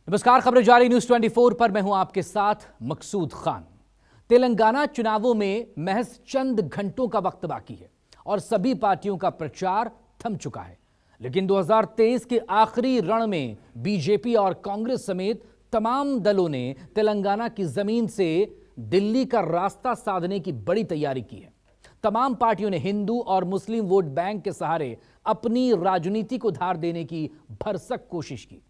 नमस्कार, खबरें जारी न्यूज 24 पर मैं हूं आपके साथ मकसूद खान। तेलंगाना चुनावों में महज चंद घंटों का वक्त बाकी है और सभी पार्टियों का प्रचार थम चुका है। लेकिन 2023 के आखिरी रण में बीजेपी और कांग्रेस समेत तमाम दलों ने तेलंगाना की जमीन से दिल्ली का रास्ता साधने की बड़ी तैयारी की है। तमाम पार्टियों ने हिंदू और मुस्लिम वोट बैंक के सहारे अपनी राजनीति को धार देने की भरसक कोशिश की।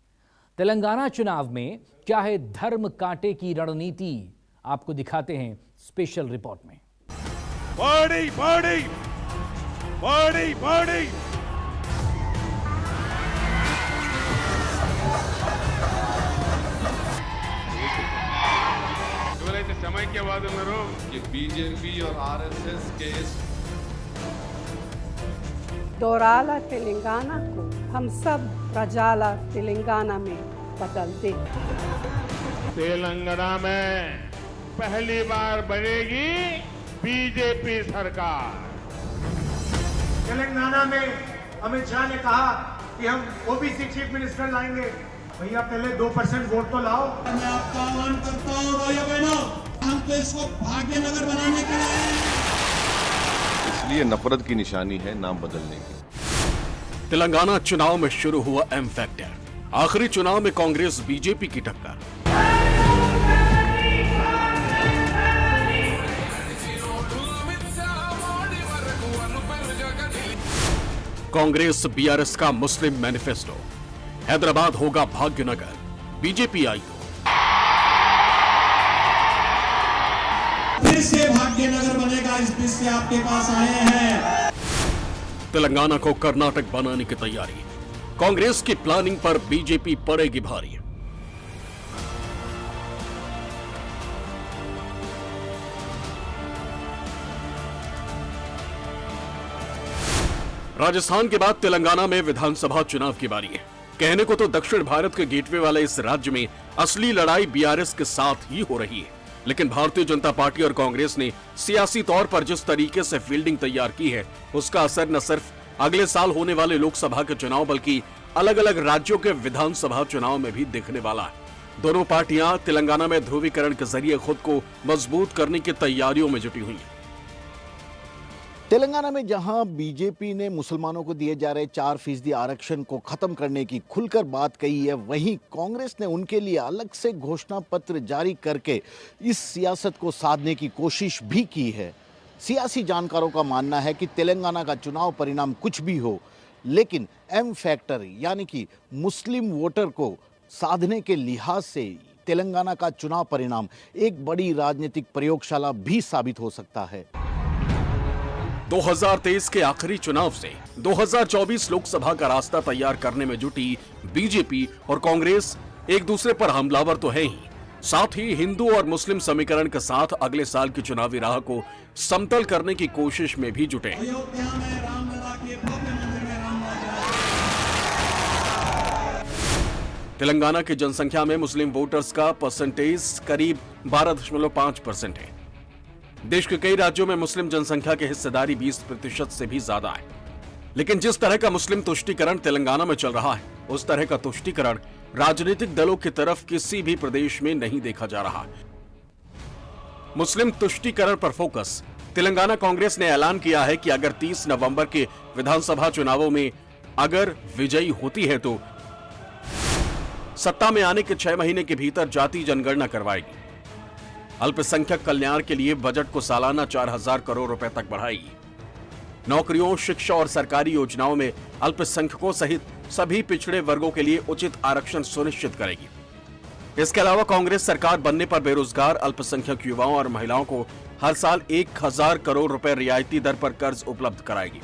तेलंगाना चुनाव में क्या है धर्म कांटे की रणनीति, आपको दिखाते हैं स्पेशल रिपोर्ट में। बड़ी बड़ी बड़ी बड़ी ఎవరైతే సమైక్యవాదులు ఉన్నారో कि बीजेपी और आरएसएस के इस दोराला तेलंगाना को हम सब प्रजाला तेलंगाना में बदल दें। तेलंगाना में पहली बार बनेगी बीजेपी सरकार। तेलंगाना में अमित शाह ने कहा कि हम ओबीसी चीफ मिनिस्टर लाएंगे। भैया पहले 2% वोट तो लाओ। मैं आपका आह्वान करता हूँ भाइयों बहनों, हमको इसको भाग्यनगर बनाने के लिए इसलिए नफरत की निशानी है नाम बदलने की। तेलंगाना चुनाव में शुरू हुआ एम फैक्टर। आखिरी चुनाव में कांग्रेस बीजेपी की टक्कर। कांग्रेस बीआरएस का मुस्लिम मैनिफेस्टो। हैदराबाद होगा भाग्यनगर, बीजेपी आई तो फिर से भाग्यनगर बनेगा। इस बीच से आपके पास आए हैं। तेलंगाना को कर्नाटक बनाने की तैयारी। कांग्रेस की प्लानिंग पर बीजेपी पड़ेगी भारी। राजस्थान के बाद तेलंगाना में विधानसभा चुनाव की बारी है। कहने को तो दक्षिण भारत के गेटवे वाले इस राज्य में असली लड़ाई बीआरएस के साथ ही हो रही है, लेकिन भारतीय जनता पार्टी और कांग्रेस ने सियासी तौर पर जिस तरीके से फील्डिंग तैयार की है, उसका असर न सिर्फ अगले साल होने वाले लोकसभा के चुनाव बल्कि अलग अलग राज्यों के विधानसभा चुनाव में भी दिखने वाला है। दोनों पार्टियां तेलंगाना में ध्रुवीकरण के जरिए खुद को मजबूत करने की तैयारियों में जुटी हुई हैं। तेलंगाना में जहां बीजेपी ने मुसलमानों को दिए जा रहे 4% आरक्षण को खत्म करने की खुलकर बात कही है, वहीं कांग्रेस ने उनके लिए अलग से घोषणा पत्र जारी करके इस सियासत को साधने की कोशिश भी की है। सियासी जानकारों का मानना है कि तेलंगाना का चुनाव परिणाम कुछ भी हो, लेकिन एम फैक्टर यानी कि मुस्लिम वोटर को साधने के लिहाज से तेलंगाना का चुनाव परिणाम एक बड़ी राजनीतिक प्रयोगशाला भी साबित हो सकता है। 2023 के आखिरी चुनाव से 2024 लोकसभा का रास्ता तैयार करने में जुटी बीजेपी और कांग्रेस एक दूसरे पर हमलावर तो है ही, साथ ही हिंदू और मुस्लिम समीकरण के साथ अगले साल की चुनावी राह को समतल करने की कोशिश में भी जुटे। अयोध्या में रामलला के भव्य मंदिर में रामराज्य। तेलंगाना की जनसंख्या में मुस्लिम वोटर्स का परसेंटेज करीब 12.5% है। देश के कई राज्यों में मुस्लिम जनसंख्या की हिस्सेदारी 20% से भी ज्यादा है। लेकिन जिस तरह का मुस्लिम तुष्टीकरण तेलंगाना में चल रहा है, उस तरह का तुष्टीकरण राजनीतिक दलों की तरफ किसी भी प्रदेश में नहीं देखा जा रहा। मुस्लिम तुष्टीकरण पर फोकस। तेलंगाना कांग्रेस ने ऐलान किया है कि अगर 30 नवंबर के विधानसभा चुनावों में अगर विजयी होती है तो सत्ता में आने के 6 महीने के भीतर जाति जनगणना करवाएगी। अल्पसंख्यक कल्याण के लिए बजट को सालाना 4000 करोड़ रुपए तक बढ़ाएगी। नौकरियों, शिक्षा और सरकारी योजनाओं में अल्पसंख्यकों सहित सभी पिछड़े वर्गों के लिए उचित आरक्षण सुनिश्चित करेगी। इसके अलावा कांग्रेस सरकार बनने पर बेरोजगार अल्पसंख्यक युवाओं और महिलाओं को हर साल 1000 करोड़ रुपए रियायती दर पर कर्ज उपलब्ध कराएगी।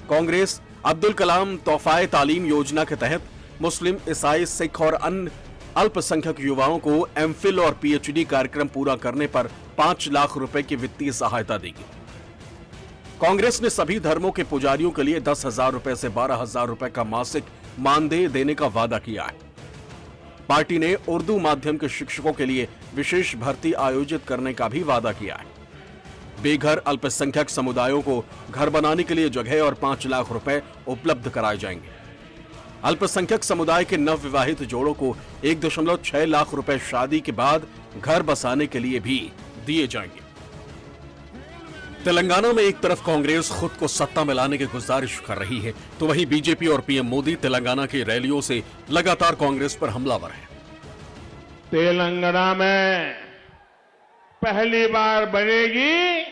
कांग्रेस अब्दुल कलाम तोहफाए तालीम योजना के तहत मुस्लिम, ईसाई, सिख और अन्य अल्पसंख्यक युवाओं को एमफिल और पीएचडी कार्यक्रम पूरा करने पर 5 लाख रुपए की वित्तीय सहायता देगी। कांग्रेस ने सभी धर्मों के पुजारियों के लिए 10,000 रुपए से 12,000 रुपए का मासिक मानदेय देने का वादा किया है। पार्टी ने उर्दू माध्यम के शिक्षकों के लिए विशेष भर्ती आयोजित करने का भी वादा किया है। बेघर अल्पसंख्यक समुदायों को घर बनाने के लिए जगह और 5 लाख रुपए उपलब्ध कराए जाएंगे। अल्पसंख्यक समुदाय के नवविवाहित जोड़ों को 1.6 लाख रुपए शादी के बाद घर बसाने के लिए भी दिए जाएंगे। तेलंगाना में एक तरफ कांग्रेस खुद को सत्ता में लाने की गुजारिश कर रही है, तो वहीं बीजेपी और पीएम मोदी तेलंगाना की रैलियों से लगातार कांग्रेस पर हमलावर हैं। तेलंगाना में पहली बार बनेगी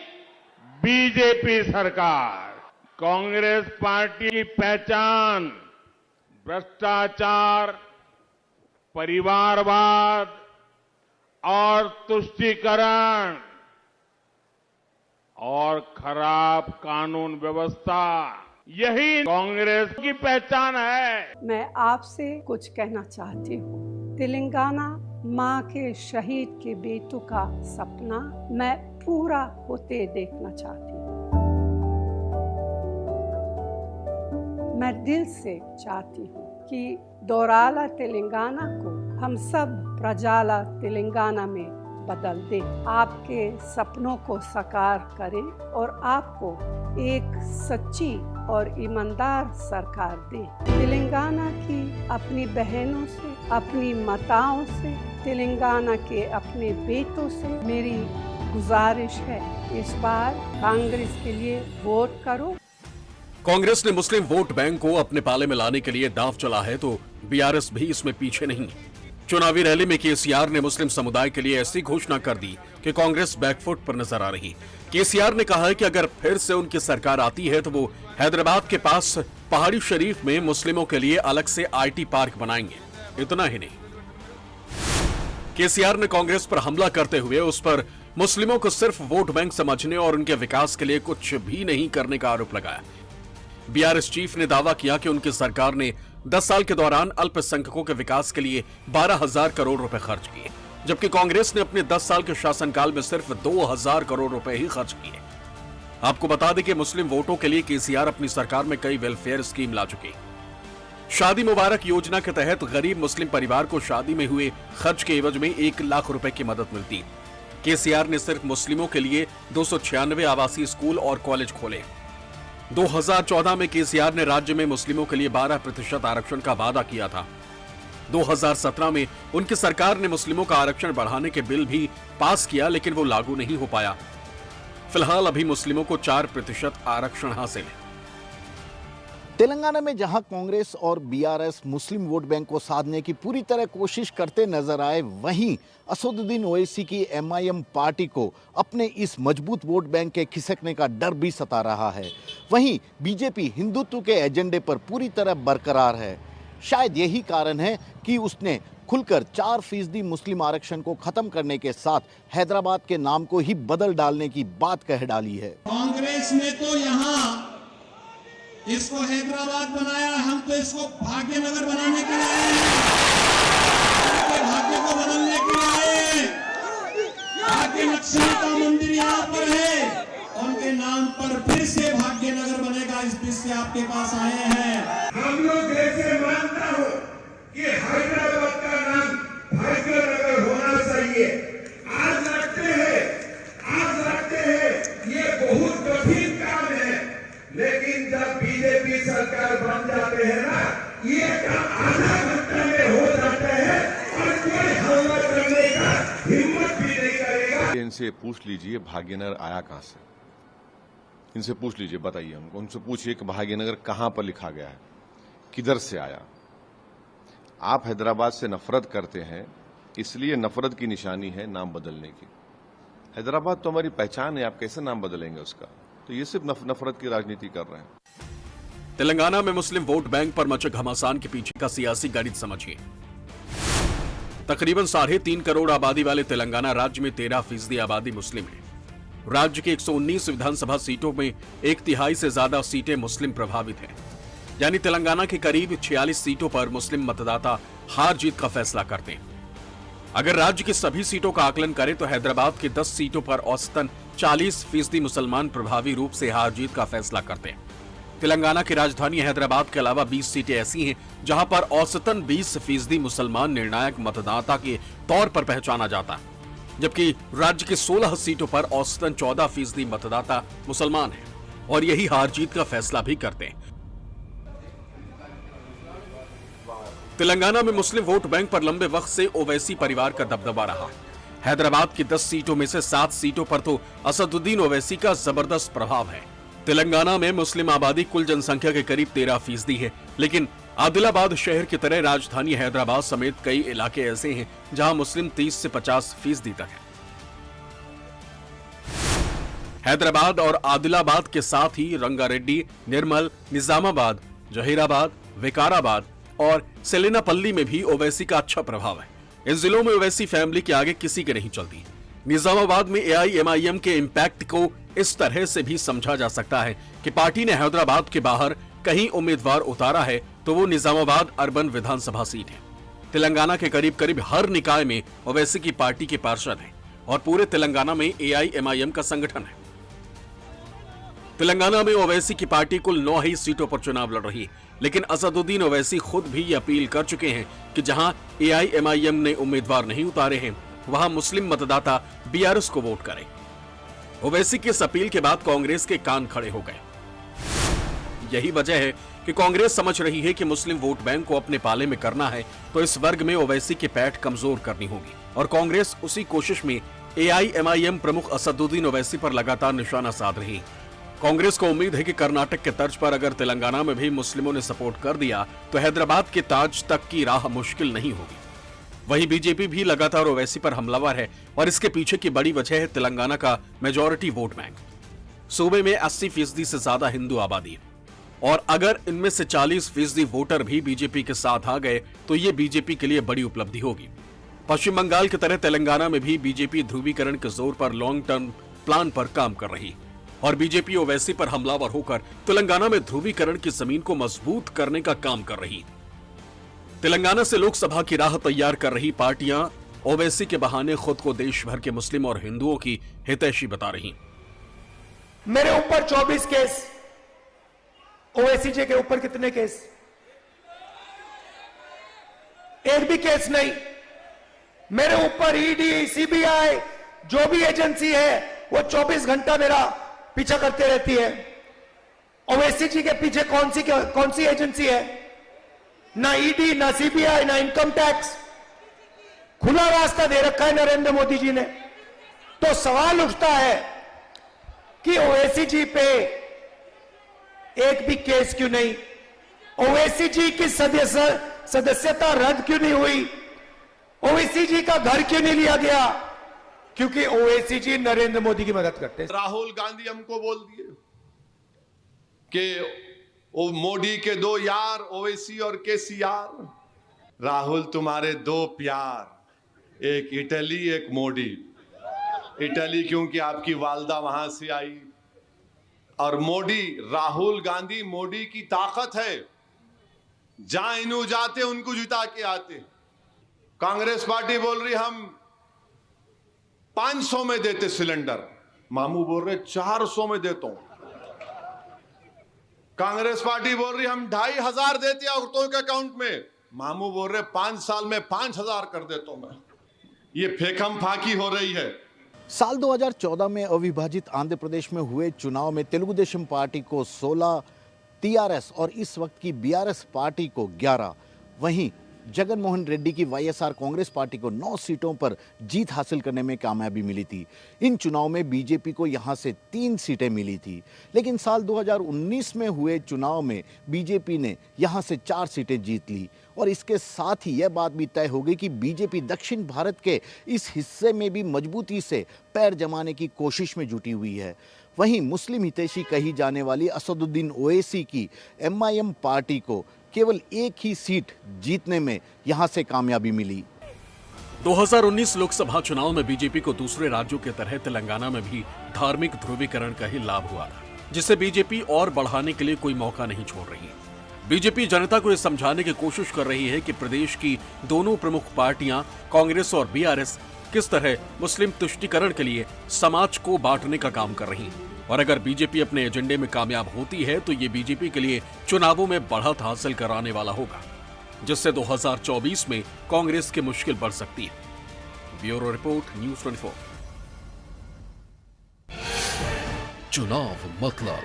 बीजेपी सरकार। कांग्रेस पार्टी की पहचान भ्रष्टाचार, परिवारवाद और तुष्टीकरण और खराब कानून व्यवस्था, यही कांग्रेस की पहचान है। मैं आपसे कुछ कहना चाहती हूँ। तेलंगाना माँ के शहीद के बेटों का सपना मैं पूरा होते देखना चाहती हूँ। मैं दिल से चाहती हूँ कि दोराला तेलंगाना को हम सब प्रजाला तेलंगाना में बदल दे, आपके सपनों को साकार करें और आपको एक सच्ची और ईमानदार सरकार दे। तेलंगाना की अपनी बहनों से, अपनी माताओं से, तेलंगाना के अपने बेटों से मेरी गुजारिश है, इस बार कांग्रेस के लिए वोट करो। कांग्रेस ने मुस्लिम वोट बैंक को अपने पाले में लाने के लिए दांव चला है, तो बीआरएस भी इसमें पीछे नहीं। चुनावी रैली में केसीआर ने मुस्लिम समुदाय के लिए ऐसी घोषणा कर दी कि कांग्रेस बैकफुट पर नजर आ रही। केसीआर ने कहा है कि अगर फिर से उनकी सरकार आती है तो वो हैदराबाद के पास पहाड़ी शरीफ में मुस्लिमों के लिए अलग से आईटी पार्क बनाएंगे। इतना ही नहीं, केसीआर ने कांग्रेस पर हमला करते हुए उस पर मुस्लिमों को सिर्फ वोट बैंक समझने और उनके विकास के लिए कुछ भी नहीं करने का आरोप लगाया। बीआरएस चीफ ने दावा किया कि उनकी सरकार ने 10 साल के दौरान अल्पसंख्यकों के विकास के लिए 12,000 करोड़ रुपए खर्च किए, जबकि कांग्रेस ने अपने 10 साल के शासनकाल में सिर्फ 2,000 करोड़ रुपए ही खर्च किए। आपको बता दें कि मुस्लिम वोटों के लिए केसीआर अपनी सरकार में कई वेलफेयर स्कीम ला चुकी। शादी मुबारक योजना के तहत गरीब मुस्लिम परिवार को शादी में हुए खर्च के एवज में 1 लाख रुपए की मदद मिलती। केसीआर ने सिर्फ मुस्लिमों के लिए 296 आवासीय स्कूल और कॉलेज खोले। 2014 में केसीआर ने राज्य में मुस्लिमों के लिए 12% आरक्षण का वादा किया था। 2017 में उनकी सरकार ने मुस्लिमों का आरक्षण बढ़ाने के बिल भी पास किया, लेकिन वो लागू नहीं हो पाया। फिलहाल अभी मुस्लिमों को 4% आरक्षण हासिल है। तेलंगाना में जहां कांग्रेस और बीआरएस मुस्लिम वोट बैंक को साधने की पूरी तरह कोशिश करते नजर आए, वहीं असदुद्दीन ओवैसी की एमआईएम पार्टी को अपने इस मजबूत वोट बैंक के खिसकने का डर भी सता रहा है। वहीं बीजेपी हिंदुत्व के एजेंडे पर पूरी तरह बरकरार है। शायद यही कारण है कि उसने खुलकर 4% मुस्लिम आरक्षण को खत्म करने के साथ हैदराबाद के नाम को ही बदल डालने की बात कह डाली है। कांग्रेस ने तो यहाँ इसको हैदराबाद बनाया, हम तो इसको भाग्यनगर बनाने के लिए आए, भाग्य को बदलने के लिए आए। भाग्य लक्ष्मी का मंदिर यहाँ पर है, उनके नाम पर फिर से भाग्यनगर बनेगा, इस बीच से आपके पास आए हैं। हम लोग ऐसे मानता हो कि हैदराबाद का नाम भाग्यनगर होना चाहिए। आज लगते हैं ये बहुत कठिन काम है, लेकिन जब बीजेपी सरकार बन जाते हैं ना, ये काम आधा घंटा में हो जाता है और कोई हमला करने का हिम्मत भी नहीं करेगा। इनसे पूछ लीजिए भाग्यनगर आया कहां से, इनसे पूछ लीजिए, बताइए हमको। उनसे पूछिए कि भाग्यनगर कहां पर लिखा गया है, किधर से आया। आप हैदराबाद से नफरत करते हैं, इसलिए नफरत की निशानी है नाम बदलने की। हैदराबाद तो हमारी पहचान है, आप कैसे नाम बदलेंगे उसका? तो ये सिर्फ नफरत की राजनीति कर रहे हैं। तेलंगाना में मुस्लिम वोट बैंक पर मचे घमासान के पीछे का सियासी गणित समझिए। तकरीबन 3.5 करोड़ आबादी वाले तेलंगाना राज्य में 13% आबादी मुस्लिम है। राज्य के 119 विधानसभा सीटों में 1/3 से ज्यादा सीटें मुस्लिम प्रभावित हैं। यानी तेलंगाना की करीब 46 सीटों पर मुस्लिम मतदाता हार जीत का फैसला करते हैं। अगर राज्य की सभी सीटों का आकलन करें तो हैदराबाद की 10 सीटों पर औसतन 40% मुसलमान प्रभावी रूप से हार जीत का फैसला करते हैं। तेलंगाना की राजधानी हैदराबाद के अलावा 20 सीटें ऐसी हैं जहां पर औसतन 20% मुसलमान निर्णायक मतदाता के तौर पर पहचाना जाता है, जबकि राज्य की 16 सीटों पर औसतन 14% मतदाता मुसलमान हैं और यही हार जीत का फैसला भी करते हैं। तेलंगाना में मुस्लिम वोट बैंक पर लंबे वक्त से ओवैसी परिवार का दबदबा रहा। हैदराबाद की 10 सीटों में से 7 सीटों पर तो असदुद्दीन ओवैसी का जबरदस्त प्रभाव है। तेलंगाना में मुस्लिम आबादी कुल जनसंख्या के करीब 13% है, लेकिन आदिलाबाद शहर की तरह राजधानी हैदराबाद समेत कई इलाके ऐसे हैं जहां मुस्लिम 30 से 50% तक है। हैदराबाद और आदिलाबाद के साथ ही रंगारेड्डी, निर्मल, निजामाबाद, जहीराबाद, विकाराबाद और सेलिनापल्ली में भी ओवैसी का अच्छा प्रभाव है। इन जिलों में ओवैसी फैमिली के आगे किसी के नहीं चलती। निजामाबाद में AIMIM के इम्पैक्ट को इस तरह से भी समझा जा सकता है कि पार्टी ने हैदराबाद के बाहर कहीं उम्मीदवार उतारा है तो वो निजामाबाद अर्बन विधानसभा सीट है। तेलंगाना के करीब करीब हर निकाय में ओवैसी की पार्टी के पार्षद हैं और पूरे तेलंगाना में AIMIM का संगठन है। तेलंगाना में ओवैसी की पार्टी कुल 9 ही सीटों पर चुनाव लड़ रही है, लेकिन असदुद्दीन ओवैसी खुद भी ये अपील कर चुके हैं कि जहां AIMIM ने उम्मीदवार नहीं उतारे हैं वहां मुस्लिम मतदाता BRS को वोट करें। ओवैसी की इस अपील के बाद कांग्रेस के कान खड़े हो गए। यही वजह है कि कांग्रेस समझ रही है कि मुस्लिम वोट बैंक को अपने पाले में करना है तो इस वर्ग में ओवैसी की पैठ कमजोर करनी होगी और कांग्रेस उसी कोशिश में AIMIM प्रमुख असदुद्दीन ओवैसी पर लगातार निशाना साध रही है। कांग्रेस को उम्मीद है कि कर्नाटक के तर्ज पर अगर तेलंगाना में भी मुस्लिमों ने सपोर्ट कर दिया तो हैदराबाद के ताज तक की राह मुश्किल नहीं होगी। वहीं बीजेपी भी लगातार ओवैसी पर हमलावर है और इसके पीछे की बड़ी वजह है तेलंगाना का मेजॉरिटी वोट बैंक। सूबे में 80% से ज्यादा हिंदू आबादी है और अगर इनमें से 40% वोटर भी बीजेपी के साथ आ गए तो ये बीजेपी के लिए बड़ी उपलब्धि होगी। पश्चिम बंगाल की तरह तेलंगाना में भी बीजेपी ध्रुवीकरण के जोर पर लॉन्ग टर्म प्लान पर काम कर रही और बीजेपी ओवैसी पर हमलावर होकर तेलंगाना में ध्रुवीकरण की जमीन को मजबूत करने का काम कर रही। तेलंगाना से लोकसभा की राह तैयार कर रही पार्टियां ओवैसी के बहाने खुद को देश भर के मुस्लिम और हिंदुओं की हितैषी बता रही। मेरे ऊपर 24 केस, ओवैसी जी के ऊपर कितने केस? एक भी केस नहीं। मेरे ऊपर ED, CBI जो भी एजेंसी है वो 24 घंटा मेरा पीछा करते रहती है। ओवैसी जी के पीछे कौन सी एजेंसी है? ना ED, ना CBI, ना इनकम टैक्स। खुला रास्ता दे रखा है नरेंद्र मोदी जी ने। तो सवाल उठता है कि ओवैसी जी पे एक भी केस क्यों नहीं? ओवैसी जी की सदस्यता रद्द क्यों नहीं हुई? ओवैसी जी का घर क्यों नहीं लिया गया? क्योंकि ओवैसी जी नरेंद्र मोदी की मदद करते हैं। राहुल गांधी हमको बोल दिए कि वो मोदी के 2 यार, ओवैसी और KCR। राहुल तुम्हारे 2 प्यार, एक इटली, एक मोदी। इटली क्योंकि आपकी वालदा वहां से आई, और मोदी, राहुल गांधी मोदी की ताकत है। जहां इन्हों जाते उनको जिता के आते। कांग्रेस पार्टी बोल रही हम 500 में देते सिलेंडर, मामू बोल रहे 400 में देता हूं। कांग्रेस पार्टी बोल रही हम 2500 देते औरतों के अकाउंट में, मामू बोल रहे 5 साल में 5000 कर देता हूं मैं। ये फेकम फाकी हो रही है। साल 2014 में अविभाजित आंध्र प्रदेश में हुए चुनाव में तेलुगु देशम पार्टी को 16, TRS और इस वक्त की BRS पार्टी को 11, वहीं जगन मोहन रेड्डी की YSR कांग्रेस पार्टी को 9 सीटों पर जीत हासिल करने में कामयाबी मिली थी। इन चुनाव में बीजेपी को यहां से 3 सीटें मिली थी, लेकिन साल 2019 में हुए चुनाव में बीजेपी ने यहां से 4 सीटें जीत ली और इसके साथ ही यह बात भी तय हो गई कि बीजेपी दक्षिण भारत के इस हिस्से में भी मजबूती से पैर जमाने की कोशिश में जुटी हुई है। वहीं मुस्लिम हितैषी कही जाने वाली असदुद्दीन ओवैसी की MIM पार्टी को केवल एक ही सीट जीतने में यहां से कामयाबी मिली। 2019 लोकसभा चुनाव में बीजेपी को दूसरे राज्यों की तरह तेलंगाना में भी धार्मिक ध्रुवीकरण का ही लाभ हुआ था, जिसे बीजेपी और बढ़ाने के लिए कोई मौका नहीं छोड़ रही है। बीजेपी जनता को यह समझाने की कोशिश कर रही है कि प्रदेश की दोनों प्रमुख पार्टियां कांग्रेस और BRS किस तरह मुस्लिम तुष्टीकरण के लिए समाज को बांटने का काम कर रही है, और अगर बीजेपी अपने एजेंडे में कामयाब होती है तो ये बीजेपी के लिए चुनावों में बढ़त हासिल कराने वाला होगा, जिससे 2024 में कांग्रेस की मुश्किल बढ़ सकती है। Bureau report, news 24। चुनाव मतलब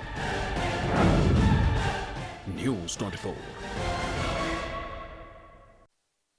न्यूज़ 24।